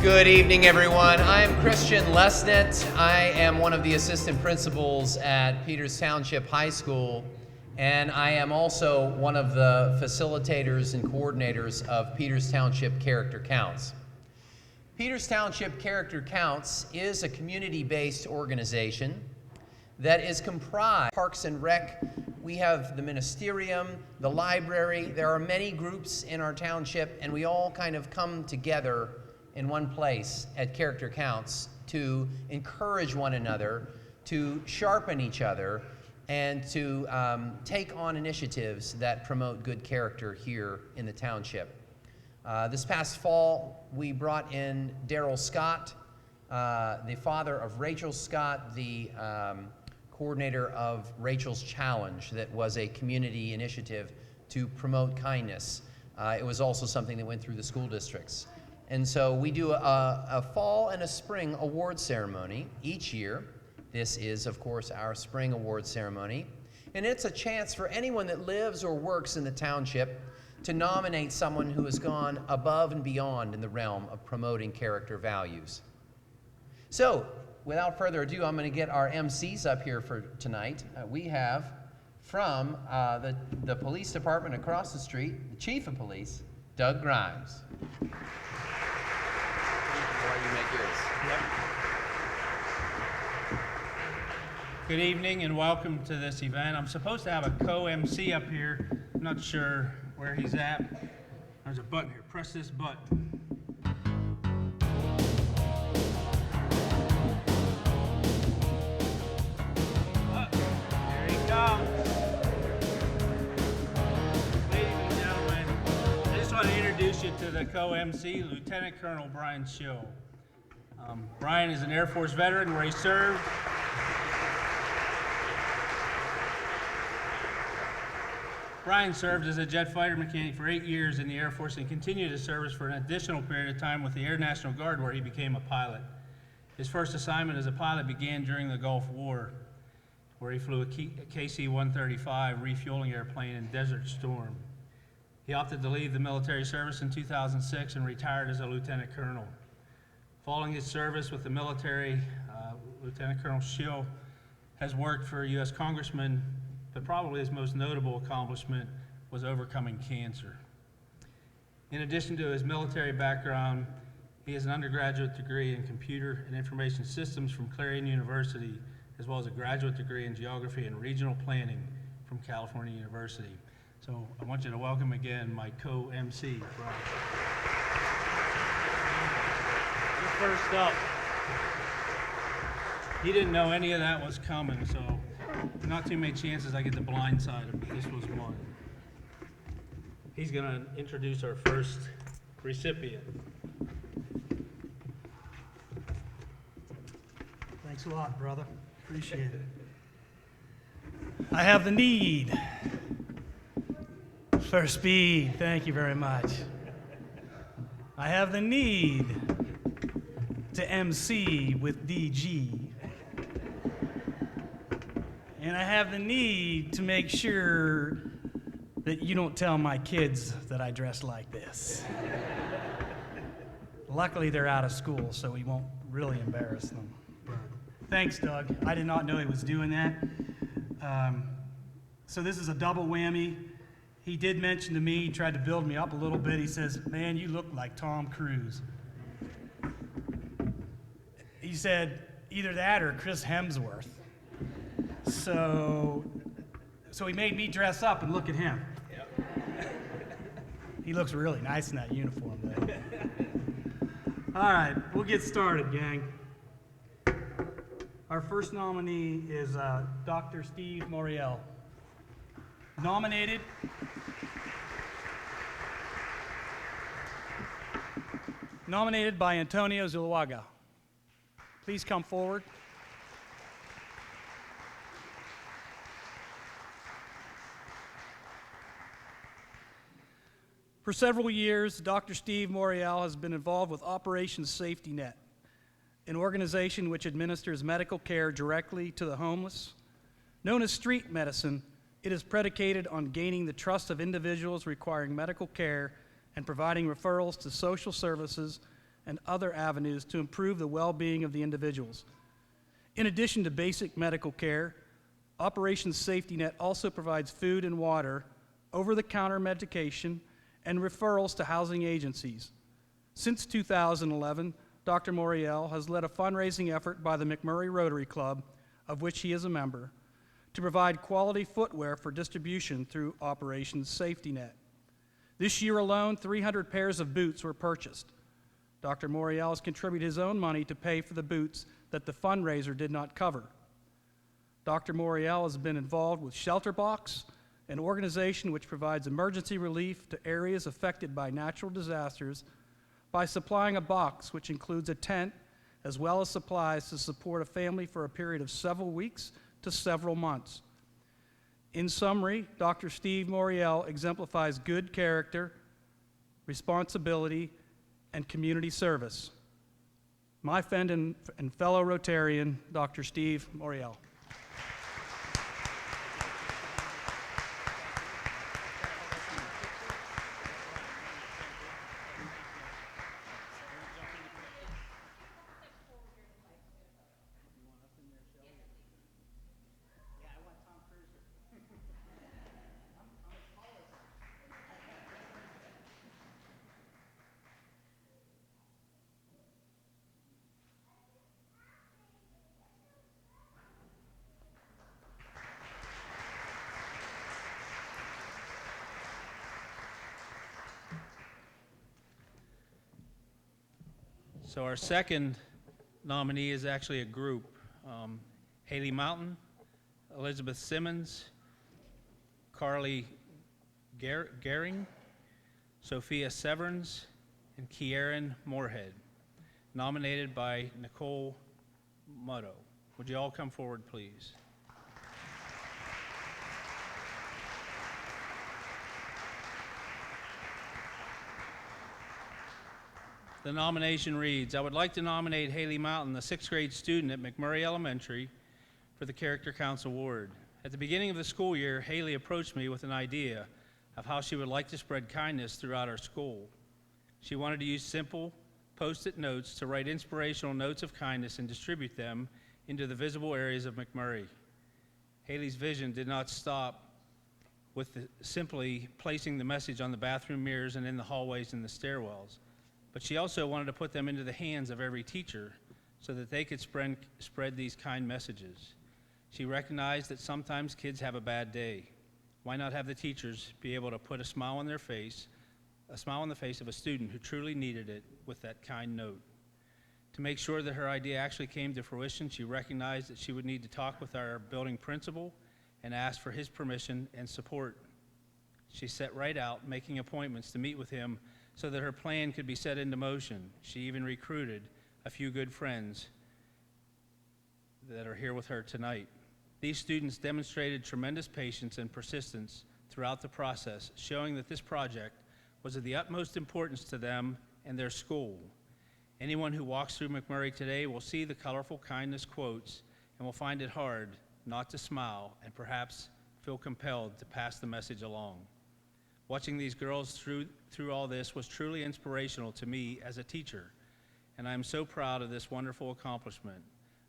Good evening, everyone. I'm Christian Lesnett. I am one of the assistant principals at Peters Township High School, and I am also one of the facilitators and coordinators of Peters Township Character Counts. Peters Township Character Counts is a community-based organization that is comprised of Parks and Rec. We have the ministerium, the library. There are many groups in our township, and we all kind of come together in one place at Character Counts to encourage one another, to sharpen each other, and to take on initiatives that promote good character here in the township. This past fall, we brought in Daryl Scott, the father of Rachel Scott, the coordinator of Rachel's Challenge, that was a community initiative to promote kindness. It was also something that went through the school districts. And so we do a fall and a spring award ceremony each year. This is, of course, our spring award ceremony. And it's a chance for anyone that lives or works in the township to nominate someone who has gone above and beyond in the realm of promoting character values. So, without further ado, I'm going to get our MCs up here for tonight. We have from the police department across the street, the chief of police, Doug Grimes. You make yours. Yep. Good evening and welcome to this event. I'm supposed to have a co-MC up here. I'm not sure where he's at. There's a button here. Press this button. Here he comes. Ladies and gentlemen, I just want to introduce you to the co-MC, Lieutenant Colonel Brian Schill. Brian is an Air Force veteran where he served. Brian served as a jet fighter mechanic for 8 years in the Air Force and continued his service for an additional period of time with the Air National Guard, where he became a pilot. His first assignment as a pilot began during the Gulf War, where he flew a KC-135 refueling airplane in Desert Storm. He opted to leave the military service in 2006 and retired as a lieutenant colonel. Following his service with the military, Lieutenant Colonel Schill has worked for a U.S. congressman, but probably his most notable accomplishment was overcoming cancer. In addition to his military background, he has an undergraduate degree in computer and information systems from Clarion University, as well as a graduate degree in geography and regional planning from California University. So I want you to welcome again my co-MC, Brian. First up, he didn't know any of that was coming, so not too many chances I get the blind side of it. This was one. He's going to introduce our first recipient. Thanks a lot, brother. Appreciate it. I have the need for speed. Thank you very much. I have the need to MC with DG. And I have the need to make sure that you don't tell my kids that I dress like this. Luckily, they're out of school, so we won't really embarrass them. Thanks, Doug. I did not know he was doing that. So this is a double whammy. He did mention to me, he tried to build me up a little bit. He says, "Man, you look like Tom Cruise." He said, either that or Chris Hemsworth. So he made me dress up, and look at him. Yep. He looks really nice in that uniform, though. All right, we'll get started, gang. Our first nominee is Dr. Steve Moriel. Nominated by Antonio Zuluaga. Please come forward. For several years, Dr. Steve Moriel has been involved with Operation Safety Net, an organization which administers medical care directly to the homeless. Known as street medicine, it is predicated on gaining the trust of individuals requiring medical care and providing referrals to social services and other avenues to improve the well-being of the individuals. In addition to basic medical care, Operation Safety Net also provides food and water, over-the-counter medication, and referrals to housing agencies. Since 2011, Dr. Morial has led a fundraising effort by the McMurray Rotary Club, of which he is a member, to provide quality footwear for distribution through Operation Safety Net. This year alone, 300 pairs of boots were purchased. Dr. Morial has contributed his own money to pay for the boots that the fundraiser did not cover. Dr. Morial has been involved with Shelter Box, an organization which provides emergency relief to areas affected by natural disasters by supplying a box which includes a tent as well as supplies to support a family for a period of several weeks to several months. In summary, Dr. Steve Morial exemplifies good character, responsibility, and community service. My friend and fellow Rotarian, Dr. Steve Morial. So our second nominee is actually a group. Haley Mountain, Elizabeth Simmons, Carly Gehring, Sophia Severns, and Kieran Moorhead, nominated by Nicole Mutto. Would you all come forward, please? The nomination reads, I would like to nominate Haley Mountain, a 6th grade student at McMurray Elementary, for the Character Council Award. At the beginning of the school year, Haley approached me with an idea of how she would like to spread kindness throughout our school. She wanted to use simple Post-it notes to write inspirational notes of kindness and distribute them into the visible areas of McMurray. Haley's vision did not stop with simply placing the message on the bathroom mirrors and in the hallways and the stairwells. But she also wanted to put them into the hands of every teacher so that they could spread these kind messages. She recognized that sometimes kids have a bad day. Why not have the teachers be able to put a smile on their face, a smile on the face of a student who truly needed it with that kind note? To make sure that her idea actually came to fruition, she recognized that she would need to talk with our building principal and ask for his permission and support. She set right out, making appointments to meet with him so that her plan could be set into motion. She even recruited a few good friends that are here with her tonight. These students demonstrated tremendous patience and persistence throughout the process, showing that this project was of the utmost importance to them and their school. Anyone who walks through McMurray today will see the colorful kindness quotes and will find it hard not to smile and perhaps feel compelled to pass the message along. Watching these girls through all this was truly inspirational to me as a teacher, and I am so proud of this wonderful accomplishment.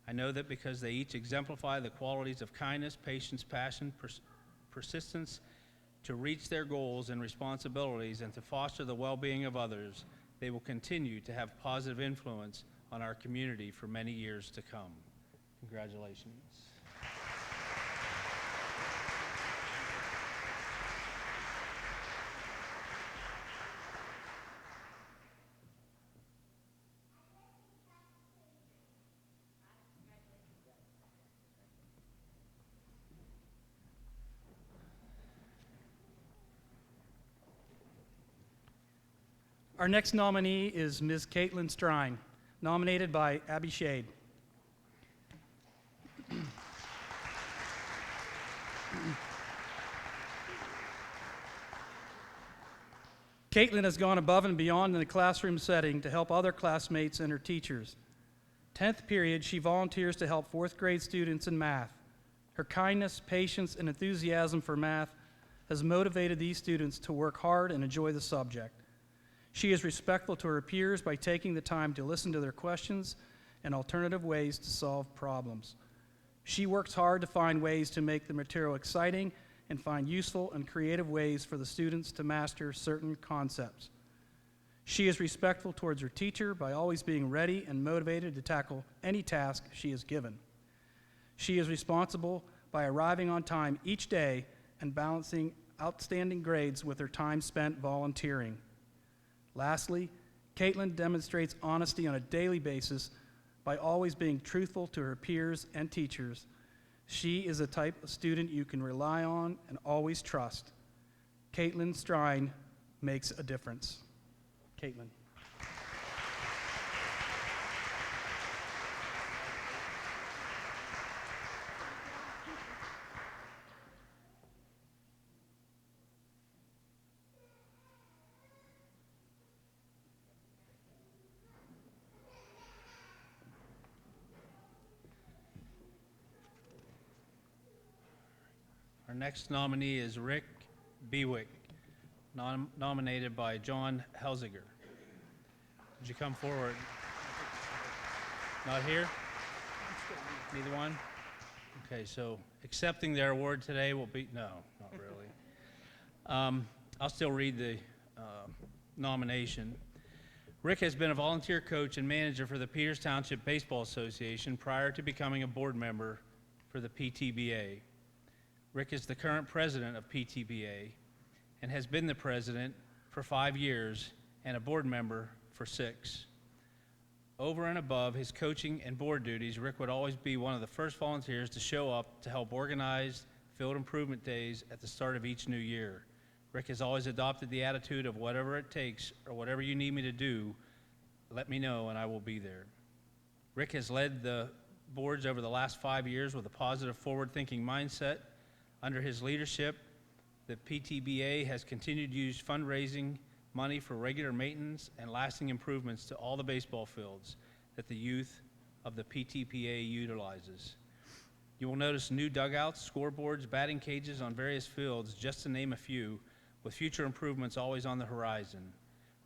I know that because they each exemplify the qualities of kindness, patience, passion, persistence to reach their goals and responsibilities and to foster the well-being of others, they will continue to have positive influence on our community for many years to come. Congratulations. Our next nominee is Ms. Caitlin Strine, nominated by Abby Shade. Caitlin has gone above and beyond in the classroom setting to help other classmates and her teachers. 10th period, she volunteers to help 4th grade students in math. Her kindness, patience, and enthusiasm for math has motivated these students to work hard and enjoy the subject. She is respectful to her peers by taking the time to listen to their questions and alternative ways to solve problems. She works hard to find ways to make the material exciting and find useful and creative ways for the students to master certain concepts. She is respectful towards her teacher by always being ready and motivated to tackle any task she is given. She is responsible by arriving on time each day and balancing outstanding grades with her time spent volunteering. Lastly, Caitlin demonstrates honesty on a daily basis by always being truthful to her peers and teachers. She is the type of student you can rely on and always trust. Caitlin Strine makes a difference. Caitlin. Our next nominee is Rick Bewick, nominated by John Helziger. Would you come forward? Not here? Neither one? Okay, so accepting their award today will be, no, not really. I'll still read the nomination. Rick has been a volunteer coach and manager for the Peters Township Baseball Association prior to becoming a board member for the PTBA. Rick is the current president of PTBA and has been the president for 5 years and a board member for 6. Over and above his coaching and board duties, Rick would always be one of the first volunteers to show up to help organize field improvement days at the start of each new year. Rick has always adopted the attitude of whatever it takes or whatever you need me to do, let me know and I will be there. Rick has led the boards over the last 5 years with a positive forward-thinking mindset. Under his leadership, the PTBA has continued to use fundraising money for regular maintenance and lasting improvements to all the baseball fields that the youth of the PTBA utilizes. You will notice new dugouts, scoreboards, batting cages on various fields, just to name a few, with future improvements always on the horizon.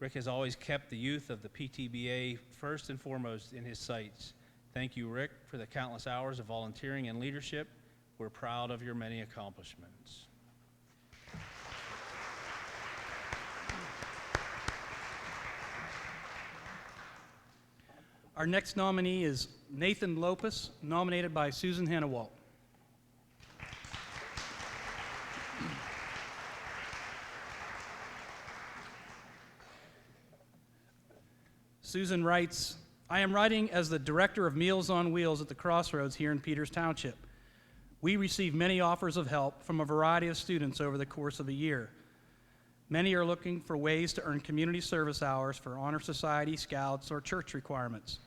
Rick has always kept the youth of the PTBA first and foremost in his sights. Thank you, Rick, for the countless hours of volunteering and leadership. We're proud of your many accomplishments. Our next nominee is Nathan Lopez, nominated by Susan Hannawalt. Susan writes, I am writing as the director of Meals on Wheels at the Crossroads here in Peters Township. We receive many offers of help from a variety of students over the course of a year. Many are looking for ways to earn community service hours for Honor Society, Scouts, or church requirements.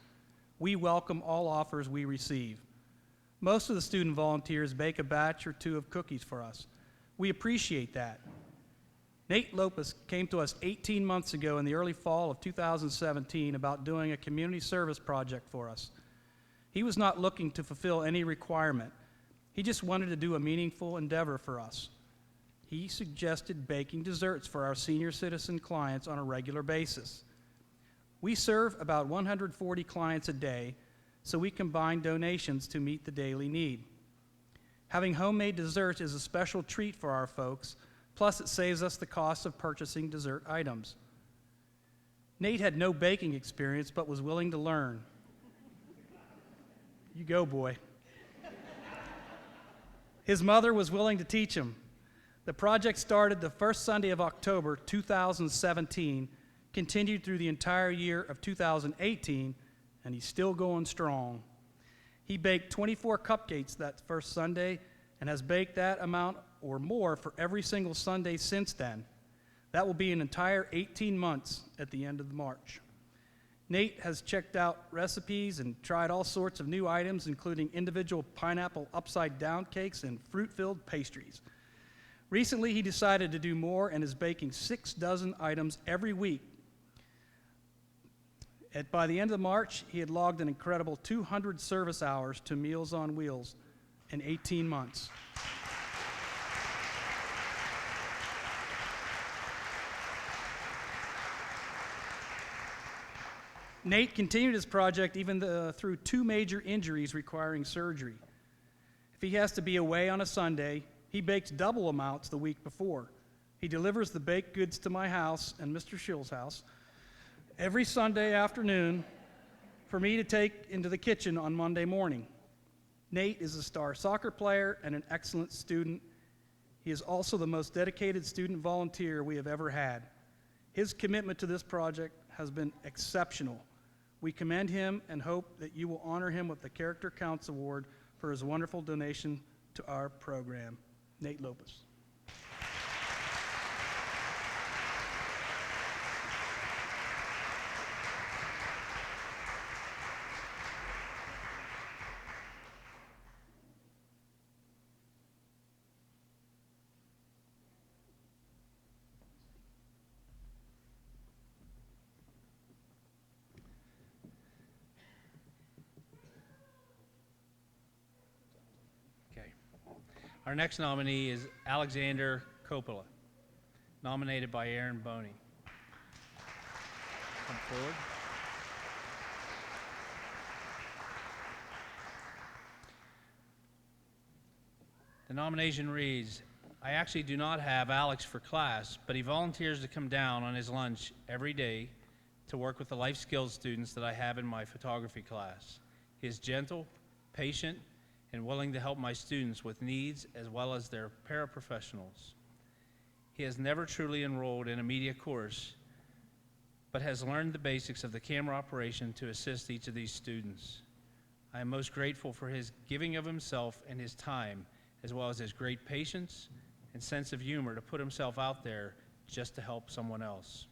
We welcome all offers we receive. Most of the student volunteers bake a batch or two of cookies for us. We appreciate that. Nate Lopez came to us 18 months ago in the early fall of 2017 about doing a community service project for us. He was not looking to fulfill any requirement. He just wanted to do a meaningful endeavor for us. He suggested baking desserts for our senior citizen clients on a regular basis. We serve about 140 clients a day, so we combine donations to meet the daily need. Having homemade desserts is a special treat for our folks, plus it saves us the cost of purchasing dessert items. Nate had no baking experience but was willing to learn. You go, boy. His mother was willing to teach him. The project started the first Sunday of October 2017, continued through the entire year of 2018, and he's still going strong. He baked 24 cupcakes that first Sunday and has baked that amount or more for every single Sunday since then. That will be an entire 18 months at the end of March. Nate has checked out recipes and tried all sorts of new items, including individual pineapple upside-down cakes and fruit-filled pastries. Recently, he decided to do more and is baking 6 dozen items every week. By the end of March, he had logged an incredible 200 service hours to Meals on Wheels in 18 months. Nate continued his project even through 2 major injuries requiring surgery. If he has to be away on a Sunday, he bakes double amounts the week before. He delivers the baked goods to my house and Mr. Schill's house every Sunday afternoon for me to take into the kitchen on Monday morning. Nate is a star soccer player and an excellent student. He is also the most dedicated student volunteer we have ever had. His commitment to this project has been exceptional. We commend him and hope that you will honor him with the Character Counts Award for his wonderful donation to our program. Nate Lopez. Okay. Our next nominee is Alexander Coppola, nominated by Aaron Boney. Come forward. The nomination reads, I actually do not have Alex for class, but he volunteers to come down on his lunch every day to work with the life skills students that I have in my photography class. He is gentle, patient, and willing to help my students with needs as well as their paraprofessionals. He has never truly enrolled in a media course, but has learned the basics of the camera operation to assist each of these students. I am most grateful for his giving of himself and his time, as well as his great patience and sense of humor to put himself out there just to help someone else.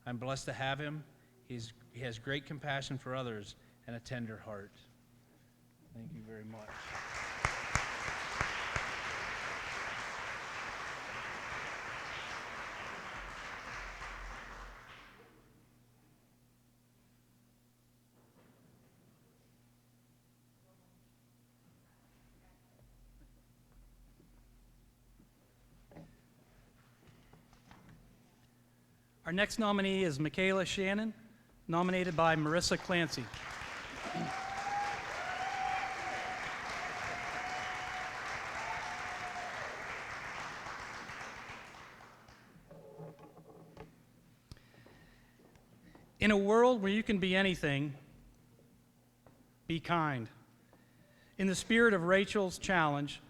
I'm blessed to have him. He has great compassion for others and a tender heart. Thank you very much. Our next nominee is Michaela Shannon, nominated by Marissa Clancy. In a world where you can be anything, be kind. In the spirit of Rachel's challenge,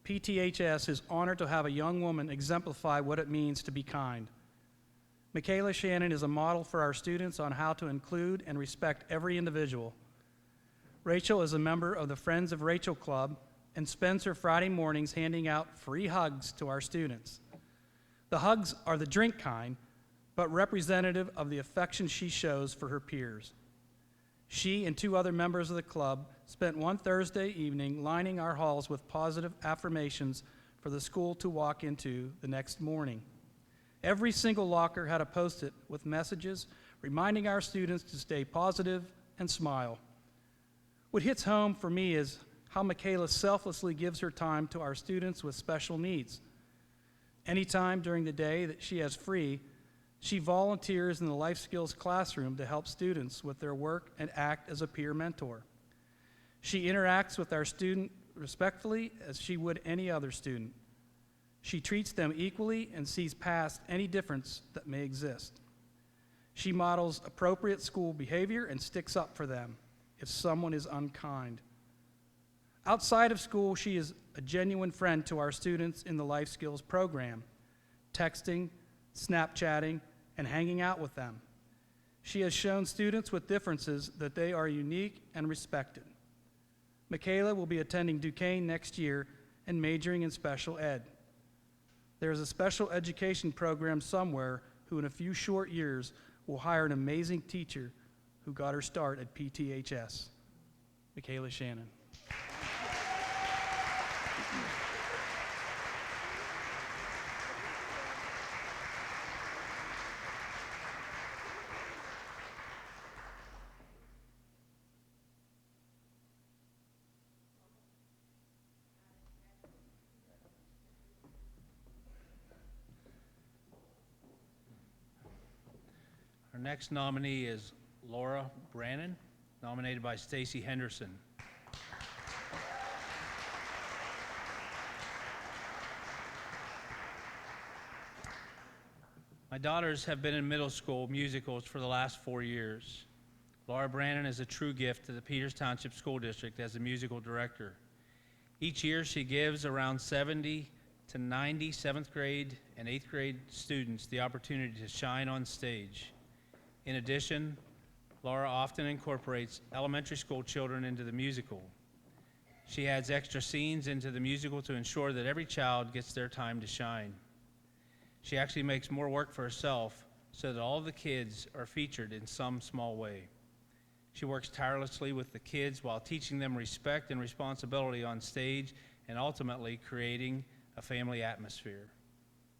PTHS is honored to have a young woman exemplify what it means to be kind. Michaela Shannon is a model for our students on how to include and respect every individual. Rachel is a member of the Friends of Rachel Club and spends her Friday mornings handing out free hugs to our students. The hugs are the drink kind, but representative of the affection she shows for her peers. She and 2 other members of the club spent one Thursday evening lining our halls with positive affirmations for the school to walk into the next morning. Every single locker had a post-it with messages reminding our students to stay positive and smile. What hits home for me is how Michaela selflessly gives her time to our students with special needs. Anytime during the day that she has free, she volunteers in the life skills classroom to help students with their work and act as a peer mentor. She interacts with our student respectfully as she would any other student. She treats them equally and sees past any difference that may exist. She models appropriate school behavior and sticks up for them if someone is unkind. Outside of school, she is a genuine friend to our students in the Life Skills program, texting, Snapchatting, and hanging out with them. She has shown students with differences that they are unique and respected. Michaela will be attending Duquesne next year and majoring in special ed. There is a special education program somewhere who in a few short years will hire an amazing teacher who got her start at PTHS. Michaela Shannon. Our next nominee is Laura Brannon, nominated by Stacy Henderson. My daughters have been in middle school musicals for the last 4 years. Laura Brannon is a true gift to the Peters Township School District as a musical director. Each year she gives around 70 to 90 7th grade and 8th grade students the opportunity to shine on stage. In addition, Laura often incorporates elementary school children into the musical. She adds extra scenes into the musical to ensure that every child gets their time to shine. She actually makes more work for herself so that all the kids are featured in some small way. She works tirelessly with the kids while teaching them respect and responsibility on stage and ultimately creating a family atmosphere.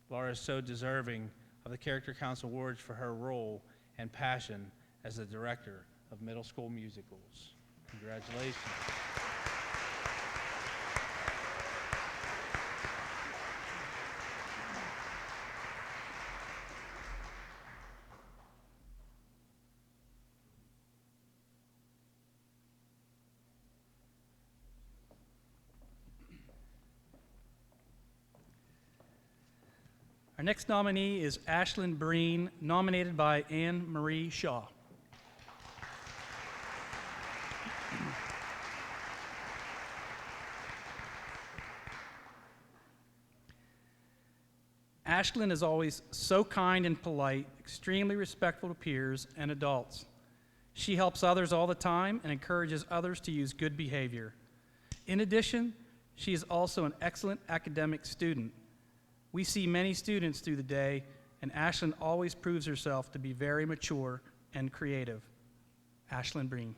Laura is so deserving of the Character Council Awards for her role and passion as the director of middle school musicals. Congratulations. Our next nominee is Ashlyn Breen, nominated by Anne Marie Shaw. Ashlyn is always so kind and polite, extremely respectful to peers and adults. She helps others all the time and encourages others to use good behavior. In addition, she is also an excellent academic student. We see many students through the day, and Ashlyn always proves herself to be very mature and creative. Ashlyn Breen.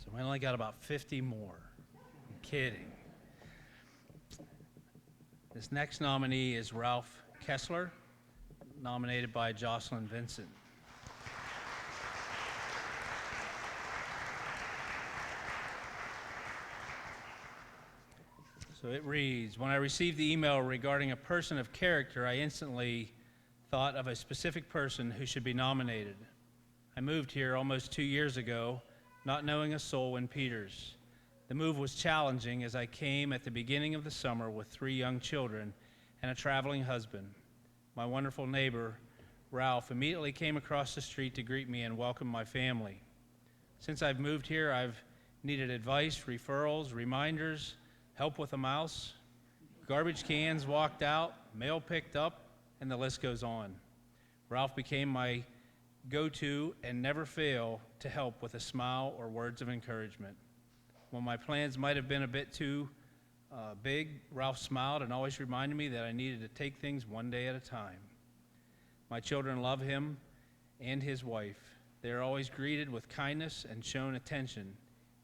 So we only got about 50 more. I'm kidding. This next nominee is Ralph Kessler, nominated by Jocelyn Vincent. So it reads, when I received the email regarding a person of character, I instantly thought of a specific person who should be nominated. I moved here almost 2 years ago, not knowing a soul in Peters. The move was challenging as I came at the beginning of the summer with 3 young children and a traveling husband. My wonderful neighbor, Ralph, immediately came across the street to greet me and welcome my family. Since I've moved here, I've needed advice, referrals, reminders, help with a mouse, garbage cans walked out, mail picked up, and the list goes on. Ralph became my go-to and never fail to help with a smile or words of encouragement. When my plans might have been a bit too big, Ralph smiled and always reminded me that I needed to take things one day at a time. My children love him and his wife. They are always greeted with kindness and shown attention.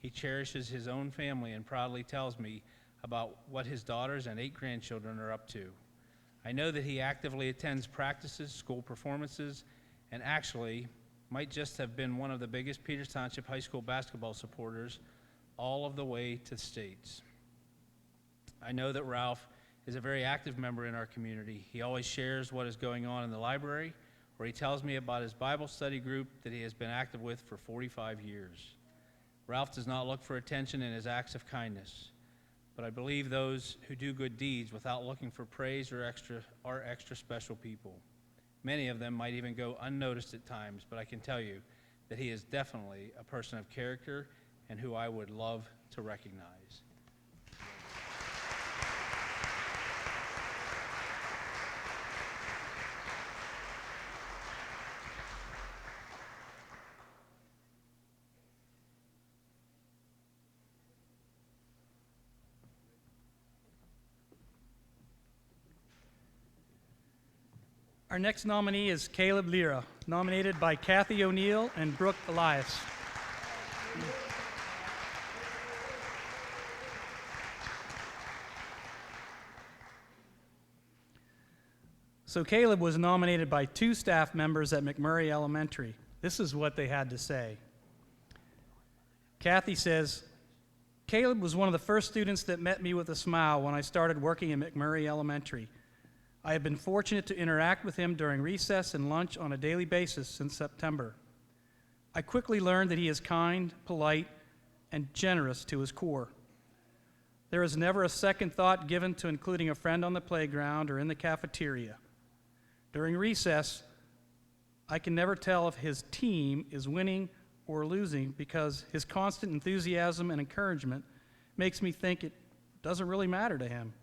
He cherishes his own family and proudly tells me about what his daughters and 8 grandchildren are up to. I know that he actively attends practices, school performances, and actually might just have been one of the biggest Peters Township High School basketball supporters all of the way to the States. I know that Ralph is a very active member in our community. He always shares what is going on in the library, or he tells me about his Bible study group that he has been active with for 45 years. Ralph does not look for attention in his acts of kindness, but I believe those who do good deeds without looking for praise are extra special people. Many of them might even go unnoticed at times, but I can tell you that he is definitely a person of character and who I would love to recognize. Our next nominee is Caleb Lira, nominated by Kathy O'Neill and Brooke Elias. So Caleb was nominated by 2 staff members at McMurray Elementary. This is what they had to say. Kathy says, Caleb was one of the first students that met me with a smile when I started working at McMurray Elementary. I have been fortunate to interact with him during recess and lunch on a daily basis since September. I quickly learned that he is kind, polite, and generous to his core. There is never a second thought given to including a friend on the playground or in the cafeteria. During recess, I can never tell if his team is winning or losing because his constant enthusiasm and encouragement makes me think it doesn't really matter to him.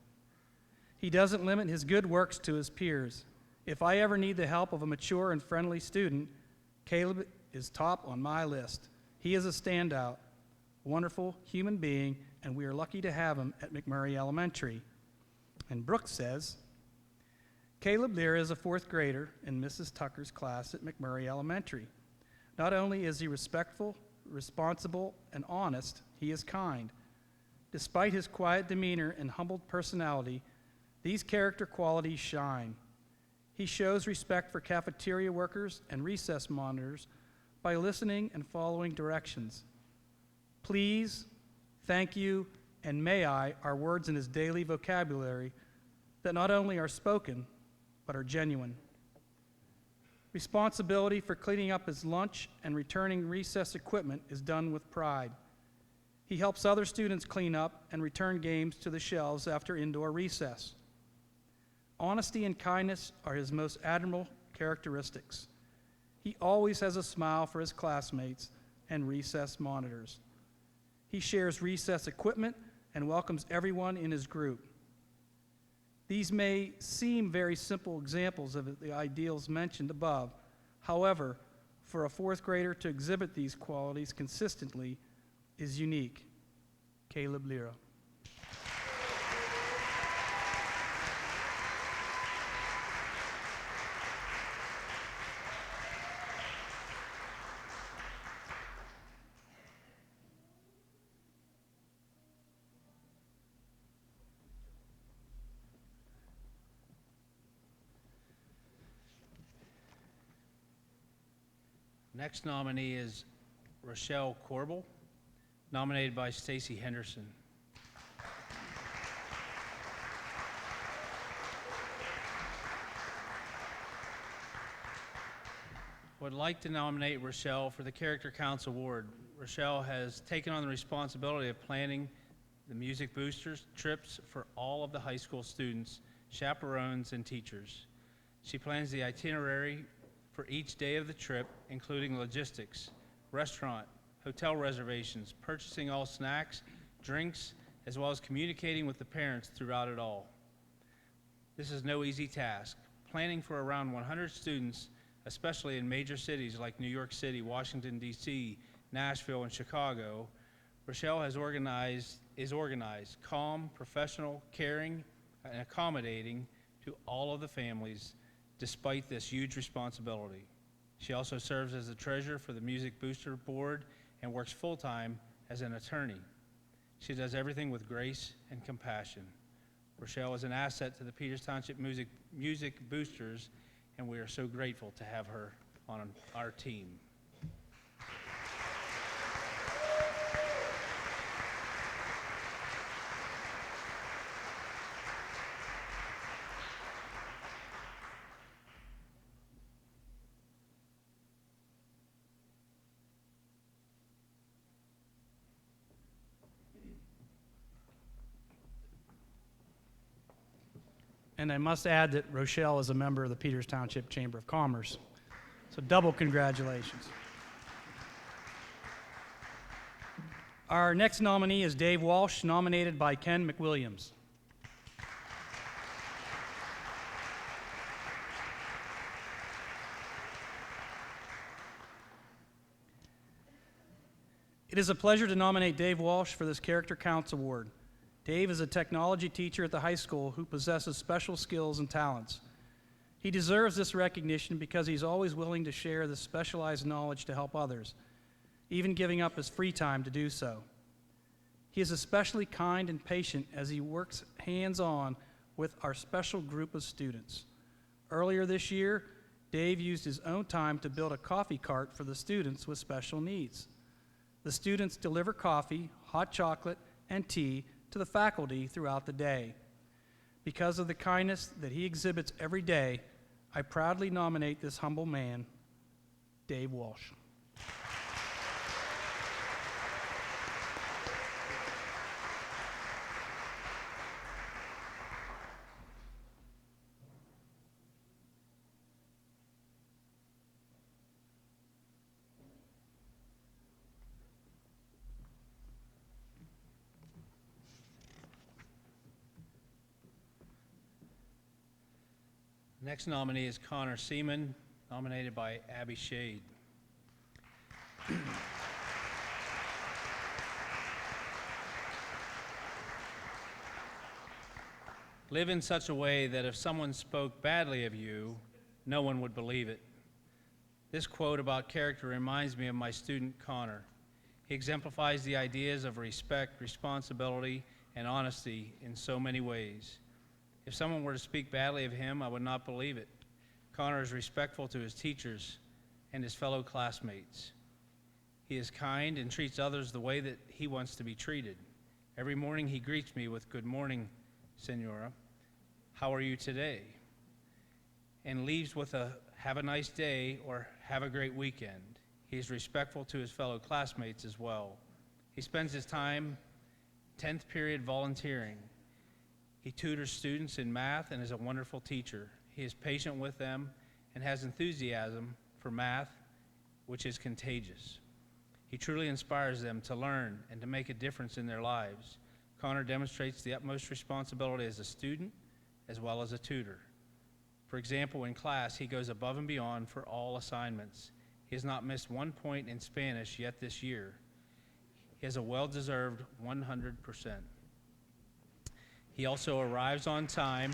He doesn't limit his good works to his peers. If I ever need the help of a mature and friendly student, Caleb is top on my list. He is a standout, wonderful human being, and we are lucky to have him at McMurray Elementary. And Brooke says, Caleb Lear is a 4th grader in Mrs. Tucker's class at McMurray Elementary. Not only is he respectful, responsible, and honest, he is kind. Despite his quiet demeanor and humbled personality, these character qualities shine. He shows respect for cafeteria workers and recess monitors by listening and following directions. Please, thank you, and may I are words in his daily vocabulary that not only are spoken, but are genuine. Responsibility for cleaning up his lunch and returning recess equipment is done with pride. He helps other students clean up and return games to the shelves after indoor recess. Honesty and kindness are his most admirable characteristics. He always has a smile for his classmates and recess monitors. He shares recess equipment and welcomes everyone in his group. These may seem very simple examples of the ideals mentioned above. However, for a 4th grader to exhibit these qualities consistently is unique. Caleb Lira. Next nominee is Rochelle Corbel, nominated by Stacy Henderson. Would like to nominate Rochelle for the Character Counts Award. Rochelle has taken on the responsibility of planning the Music Boosters trips for all of the high school students, chaperones, and teachers. She plans the itinerary for each day of the trip, including logistics, restaurant, hotel reservations, purchasing all snacks, drinks, as well as communicating with the parents throughout it all. This is no easy task. Planning for around 100 students, especially in major cities like New York City, Washington, D.C., Nashville, and Chicago, Rochelle is organized, calm, professional, caring, and accommodating to all of the families despite this huge responsibility. She also serves as the treasurer for the Music Booster Board and works full-time as an attorney. She does everything with grace and compassion. Rochelle is an asset to the Peters Township Music Boosters, and we are so grateful to have her on our team. And I must add that Rochelle is a member of the Peters Township Chamber of Commerce. So double congratulations. Our next nominee is Dave Walsh, nominated by Ken McWilliams. It is a pleasure to nominate Dave Walsh for this Character Counts Award. Dave is a technology teacher at the high school who possesses special skills and talents. He deserves this recognition because he's always willing to share this specialized knowledge to help others, even giving up his free time to do so. He is especially kind and patient as he works hands-on with our special group of students. Earlier this year, Dave used his own time to build a coffee cart for the students with special needs. The students deliver coffee, hot chocolate, and tea to the faculty throughout the day. Because of the kindness that he exhibits every day, I proudly nominate this humble man, Dave Walsh. Next nominee is Connor Seaman, nominated by Abby Shade. Live in such a way that if someone spoke badly of you, no one would believe it. This quote about character reminds me of my student Connor. He exemplifies the ideas of respect, responsibility, and honesty in so many ways. If someone were to speak badly of him, I would not believe it. Connor is respectful to his teachers and his fellow classmates. He is kind and treats others the way that he wants to be treated. Every morning he greets me with, "Good morning, Senora. How are you today?" And leaves with a, "Have a nice day," or "Have a great weekend." He is respectful to his fellow classmates as well. He spends his time 10th period volunteering. He tutors students in math and is a wonderful teacher. He is patient with them and has enthusiasm for math, which is contagious. He truly inspires them to learn and to make a difference in their lives. Connor demonstrates the utmost responsibility as a student as well as a tutor. For example, in class, he goes above and beyond for all assignments. He has not missed 1 point in Spanish yet this year. He has a well-deserved 100%. He also arrives on time.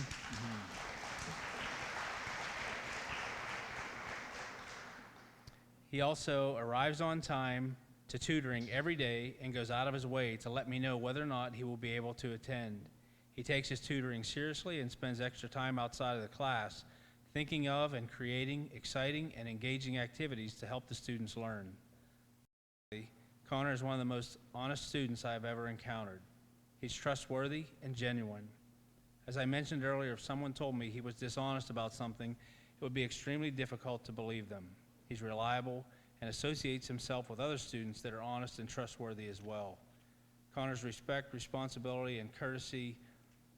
He also arrives on time to tutoring every day and goes out of his way to let me know whether or not he will be able to attend. He takes his tutoring seriously and spends extra time outside of the class thinking of and creating exciting and engaging activities to help the students learn. Connor is one of the most honest students I have ever encountered. He's trustworthy and genuine. As I mentioned earlier, if someone told me he was dishonest about something, it would be extremely difficult to believe them. He's reliable and associates himself with other students that are honest and trustworthy as well. Connor's respect, responsibility, and courtesy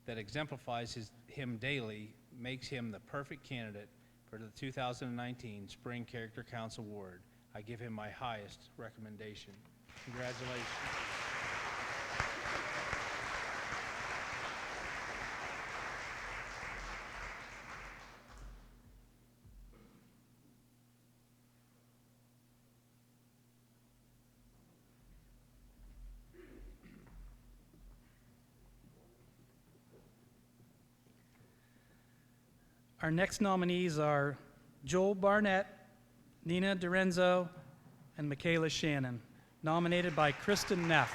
that exemplifies him daily makes him the perfect candidate for the 2019 Spring Character Council Award. I give him my highest recommendation. Congratulations. Our next nominees are Joel Barnett, Nina DiRenzo, and Michaela Shannon, nominated by Kristen Neff.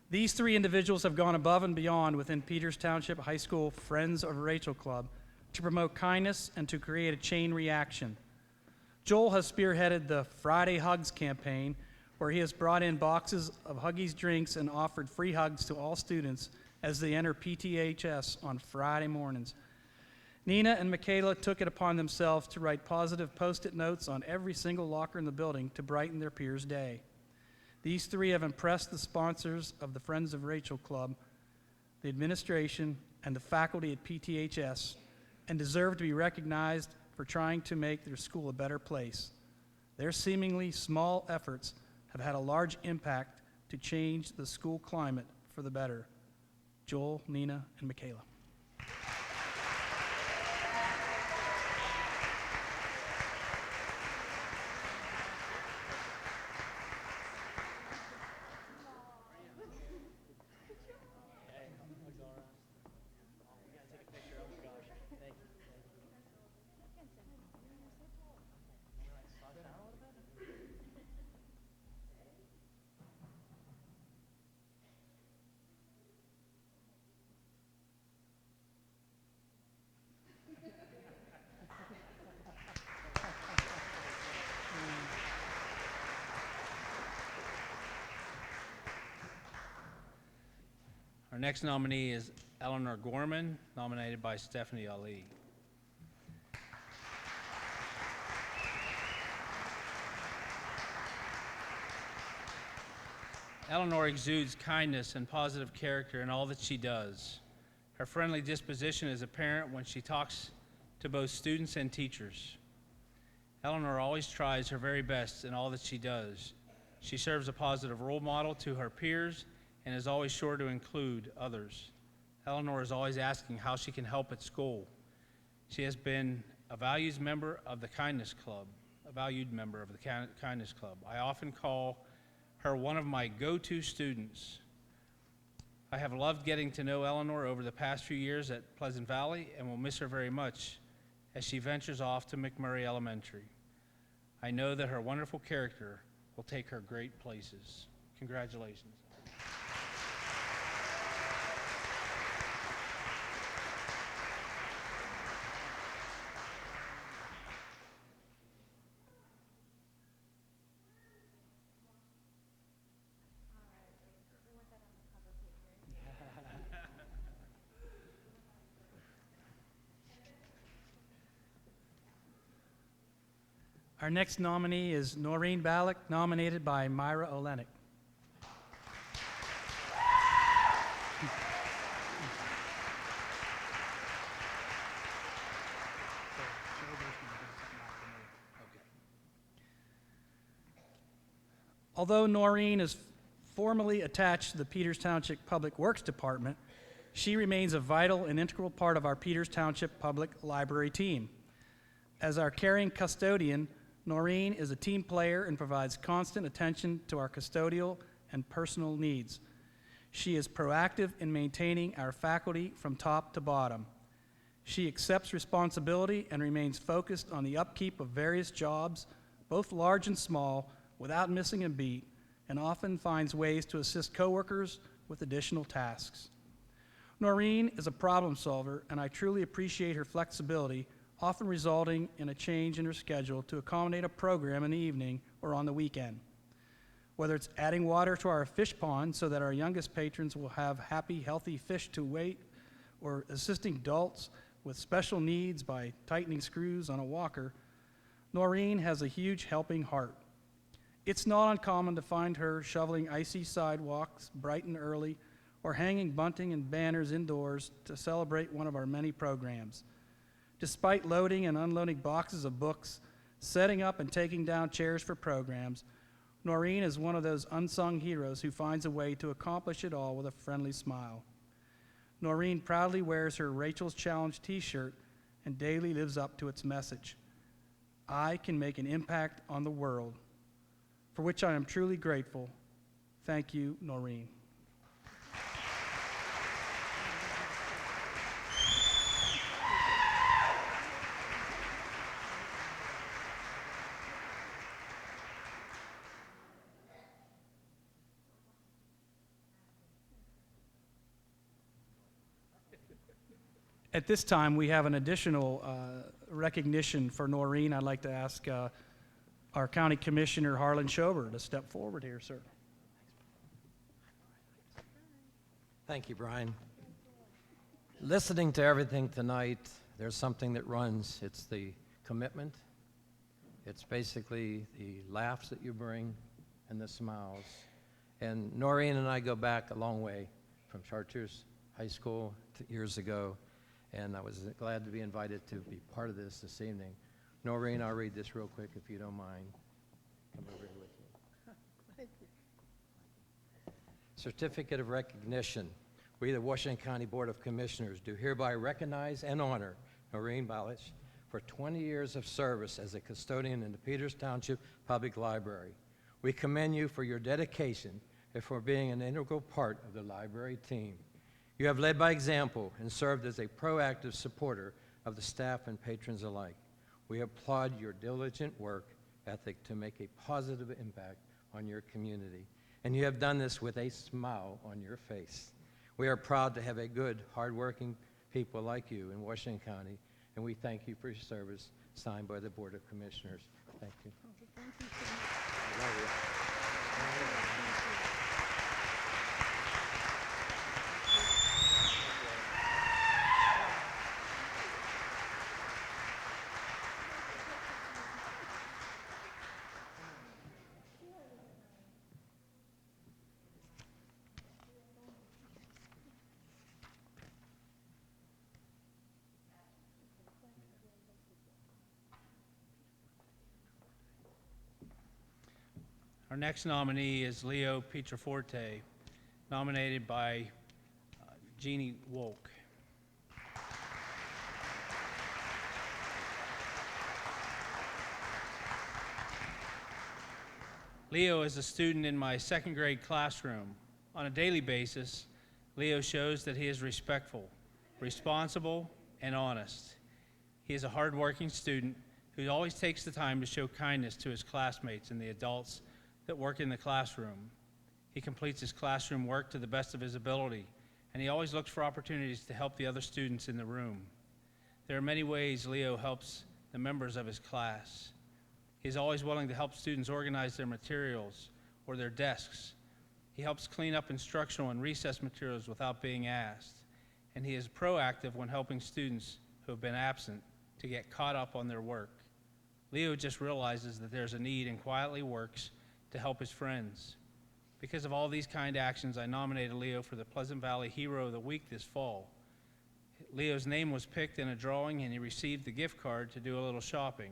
These three individuals have gone above and beyond within Peters Township High School Friends of Rachel Club to promote kindness and to create a chain reaction. Joel has spearheaded the Friday Hugs campaign, where he has brought in boxes of Huggies drinks and offered free hugs to all students as they enter PTHS on Friday mornings. Nina and Michaela took it upon themselves to write positive Post-it notes on every single locker in the building to brighten their peers' day. These three have impressed the sponsors of the Friends of Rachel Club, the administration, and the faculty at PTHS, and deserve to be recognized for trying to make their school a better place. Their seemingly small efforts have had a large impact to change the school climate for the better. Joel, Nina, and Michaela. Our next nominee is Eleanor Gorman, nominated by Stephanie Ali. Eleanor exudes kindness and positive character in all that she does. Her friendly disposition is apparent when she talks to both students and teachers. Eleanor always tries her very best in all that she does. She serves a positive role model to her peers and is always sure to include others. Eleanor is always asking how she can help at school. She has been a values member of the Kindness Club, a valued member of the Kindness Club. I often call her one of my go-to students. I have loved getting to know Eleanor over the past few years at Pleasant Valley and will miss her very much as she ventures off to McMurray Elementary. I know that her wonderful character will take her great places. Congratulations. Our next nominee is Noreen Ballack, nominated by Myra Olenek. Although Noreen is formally attached to the Peters Township Public Works Department, she remains a vital and integral part of our Peters Township Public Library team. As our caring custodian, Noreen is a team player and provides constant attention to our custodial and personal needs. She is proactive in maintaining our faculty from top to bottom. She accepts responsibility and remains focused on the upkeep of various jobs, both large and small, without missing a beat, and often finds ways to assist coworkers with additional tasks. Noreen is a problem solver, and I truly appreciate her flexibility, often resulting in a change in her schedule to accommodate a program in the evening or on the weekend. Whether it's adding water to our fish pond so that our youngest patrons will have happy, healthy fish to wait, or assisting adults with special needs by tightening screws on a walker, Noreen has a huge helping heart. It's not uncommon to find her shoveling icy sidewalks bright and early, or hanging bunting and banners indoors to celebrate one of our many programs. Despite loading and unloading boxes of books, setting up and taking down chairs for programs, Noreen is one of those unsung heroes who finds a way to accomplish it all with a friendly smile. Noreen proudly wears her Rachel's Challenge t-shirt and daily lives up to its message. I can make an impact on the world, for which I am truly grateful. Thank you, Noreen. At this time, we have an additional recognition for Noreen. I'd like to ask our County Commissioner, Harlan Schober, to step forward here, sir. Thank you, Brian. Listening to everything tonight, there's something that runs. It's the commitment. It's basically the laughs that you bring and the smiles. And Noreen and I go back a long way from Chartiers High School years ago. And I was glad to be invited to be part of this evening. Noreen, I'll read this real quick if you don't mind. Come over here with me. Thank you. Certificate of Recognition. We, the Washington County Board of Commissioners, do hereby recognize and honor Noreen Ballack for 20 years of service as a custodian in the Peters Township Public Library. We commend you for your dedication and for being an integral part of the library team. You have led by example and served as a proactive supporter of the staff and patrons alike. We applaud your diligent work ethic to make a positive impact on your community, and you have done this with a smile on your face. We are proud to have a good, hardworking people like you in Washington County, and we thank you for your service, signed by the Board of Commissioners. Thank you. Thank you so much. Our next nominee is Leo Pietraforte, nominated by Jeannie Wolk. Leo is a student in my second grade classroom. On a daily basis, Leo shows that he is respectful, responsible, and honest. He is a hardworking student who always takes the time to show kindness to his classmates and the adults that work in the classroom. He completes his classroom work to the best of his ability, and he always looks for opportunities to help the other students in the room. There are many ways Leo helps the members of his class. He is always willing to help students organize their materials or their desks. He helps clean up instructional and recess materials without being asked. And he is proactive when helping students who have been absent to get caught up on their work. Leo just realizes that there's a need and quietly works to help his friends. Because of all these kind actions, I nominated Leo for the Pleasant Valley Hero of the Week this fall. Leo's name was picked in a drawing, and he received the gift card to do a little shopping.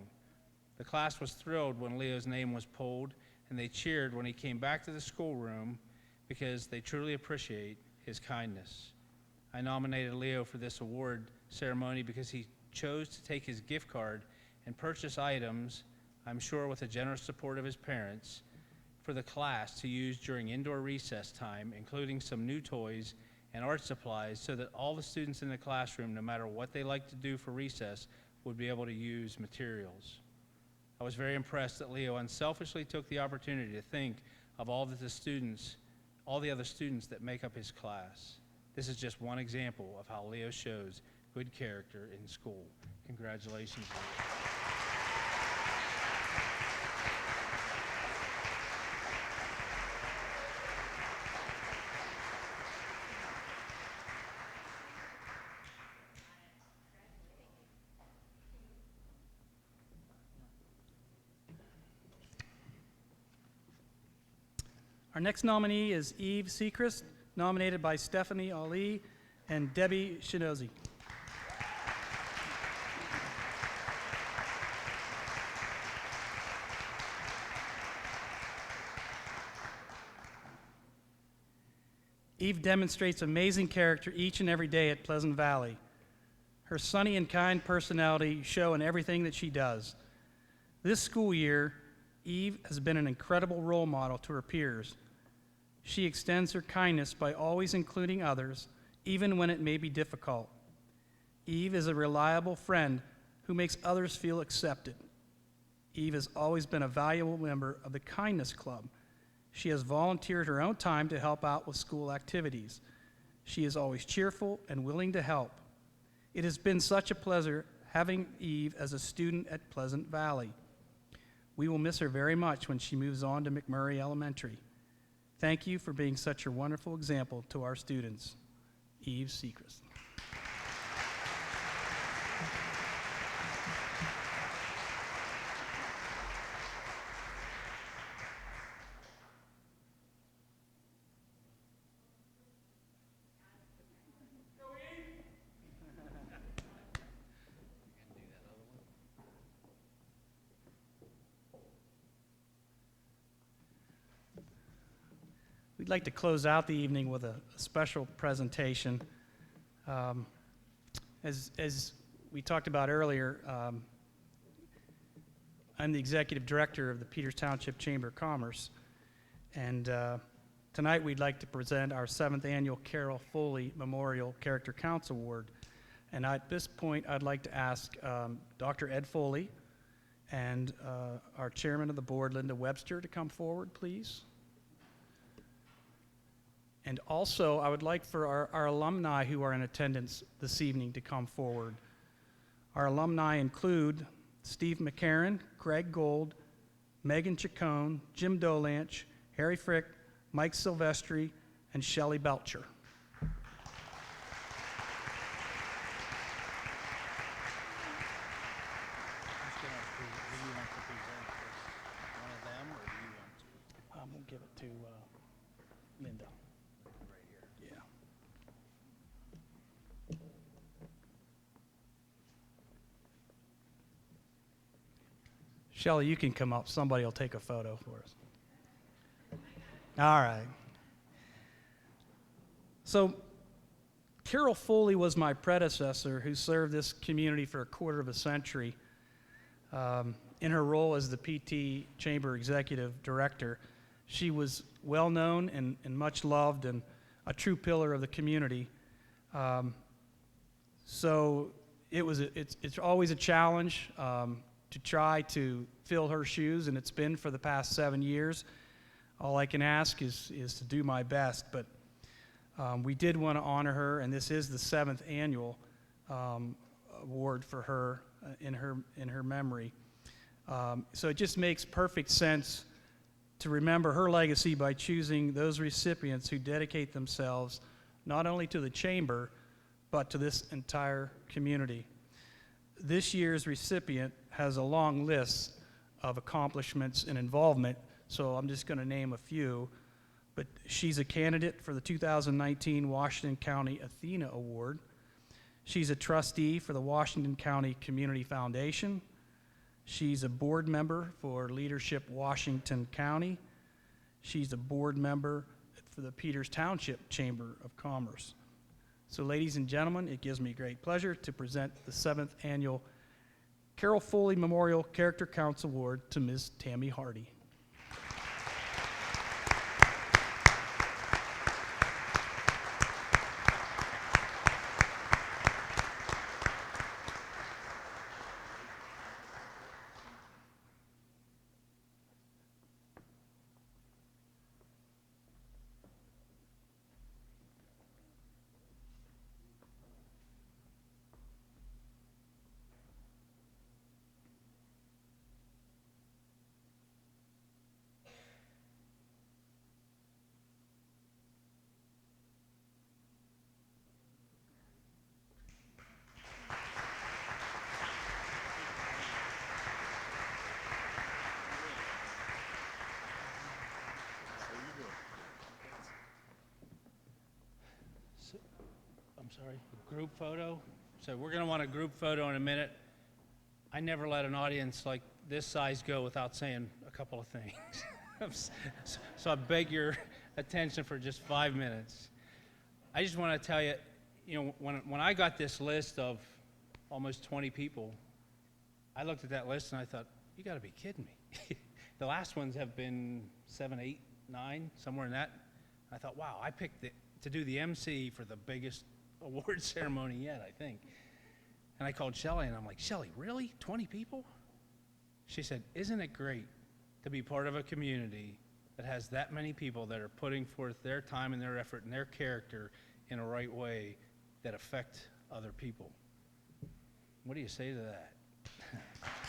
The class was thrilled when Leo's name was pulled, and they cheered when he came back to the schoolroom because they truly appreciate his kindness. I nominated Leo for this award ceremony because he chose to take his gift card and purchase items, I'm sure with the generous support of his parents, for the class to use during indoor recess time, including some new toys and art supplies so that all the students in the classroom, no matter what they like to do for recess, would be able to use materials. I was very impressed that Leo unselfishly took the opportunity to think of all the other students that make up his class. This is just one example of how Leo shows good character in school. Congratulations, Leo. Our next nominee is Eve Sechrist, nominated by Stephanie Ali and Debbie Shinozi. Eve demonstrates amazing character each and every day at Pleasant Valley. Her sunny and kind personality show in everything that she does. This school year, Eve has been an incredible role model to her peers. She extends her kindness by always including others, even when it may be difficult. Eve is a reliable friend who makes others feel accepted. Eve has always been a valuable member of the Kindness Club. She has volunteered her own time to help out with school activities. She is always cheerful and willing to help. It has been such a pleasure having Eve as a student at Pleasant Valley. We will miss her very much when she moves on to McMurray Elementary. Thank you for being such a wonderful example to our students. Eve Sechrist. We'd like to close out the evening with a special presentation. As we talked about earlier, I'm the executive director of the Peters Township Chamber of Commerce, and tonight we'd like to present our 7th annual Carol Foley Memorial Character Counts Award. And at this point, I'd like to ask Dr. Ed Foley and our chairman of the board, Linda Webster, to come forward, please. And also, I would like for our alumni who are in attendance this evening to come forward. Our alumni include Steve McCarron, Craig Gold, Megan Chacon, Jim Dolanch, Harry Frick, Mike Silvestri, and Shelley Belcher. We'll give it to Linda. Yeah. Shelley, you can come up. Somebody will take a photo for us. All right. So, Carol Foley was my predecessor who served this community for a quarter of a century in her role as the PT Chamber Executive Director. She was well known and much loved and a true pillar of the community. So it's always a challenge to try to fill her shoes, and it's been for the past 7 years. All I can ask is to do my best, but we did want to honor her, and this is the 7th annual award for her in her memory. So it just makes perfect sense to remember her legacy by choosing those recipients who dedicate themselves not only to the chamber, but to this entire community. This year's recipient has a long list of accomplishments and involvement, so I'm just going to name a few. But she's a candidate for the 2019 Washington County Athena Award. She's a trustee for the Washington County Community Foundation. She's a board member for Leadership Washington County. She's a board member for the Peters Township Chamber of Commerce. So ladies and gentlemen, it gives me great pleasure to present the 7th annual Carol Foley Memorial Character Counts Award to Ms. Tammy Hardy. I'm sorry, group photo. So we're going to want a group photo in a minute. I never let an audience like this size go without saying a couple of things. So I beg your attention for just 5 minutes. I just want to tell you, when I got this list of almost 20 people, I looked at that list and I thought, you got to be kidding me. The last ones have been 7, 8, 9, somewhere in that. I thought, wow, I picked to do the MC for the biggest award ceremony yet, I think. And I called Shelley and I'm like, Shelley, really? 20 people? She said, isn't it great to be part of a community that has that many people that are putting forth their time and their effort and their character in a right way that affect other people? What do you say to that?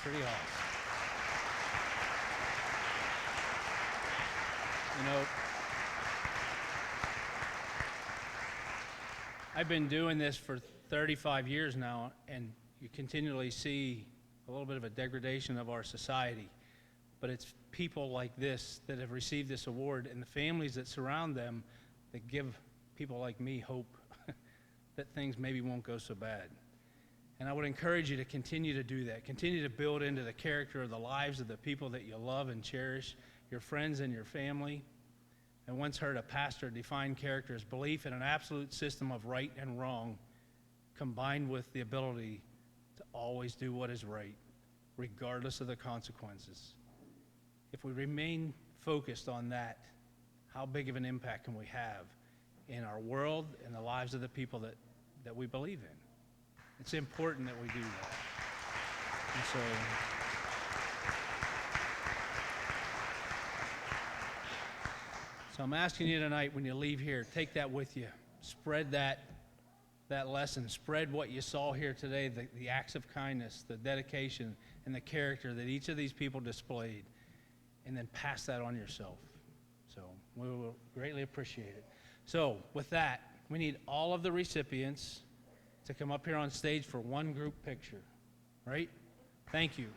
Pretty awesome. I've been doing this for 35 years now, and you continually see a little bit of a degradation of our society. But it's people like this that have received this award and the families that surround them that give people like me hope that things maybe won't go so bad. And I would encourage you to continue to do that. Continue to build into the character of the lives of the people that you love and cherish, your friends and your family. I once heard a pastor define character as belief in an absolute system of right and wrong, combined with the ability to always do what is right, regardless of the consequences. If we remain focused on that, how big of an impact can we have in our world and the lives of the people that we believe in? It's important that we do that. And so I'm asking you tonight, when you leave here, take that with you. Spread that lesson. Spread what you saw here today, the acts of kindness, the dedication, and the character that each of these people displayed, and then pass that on yourself. So we will greatly appreciate it. So with that, we need all of the recipients to come up here on stage for one group picture, right? Thank you.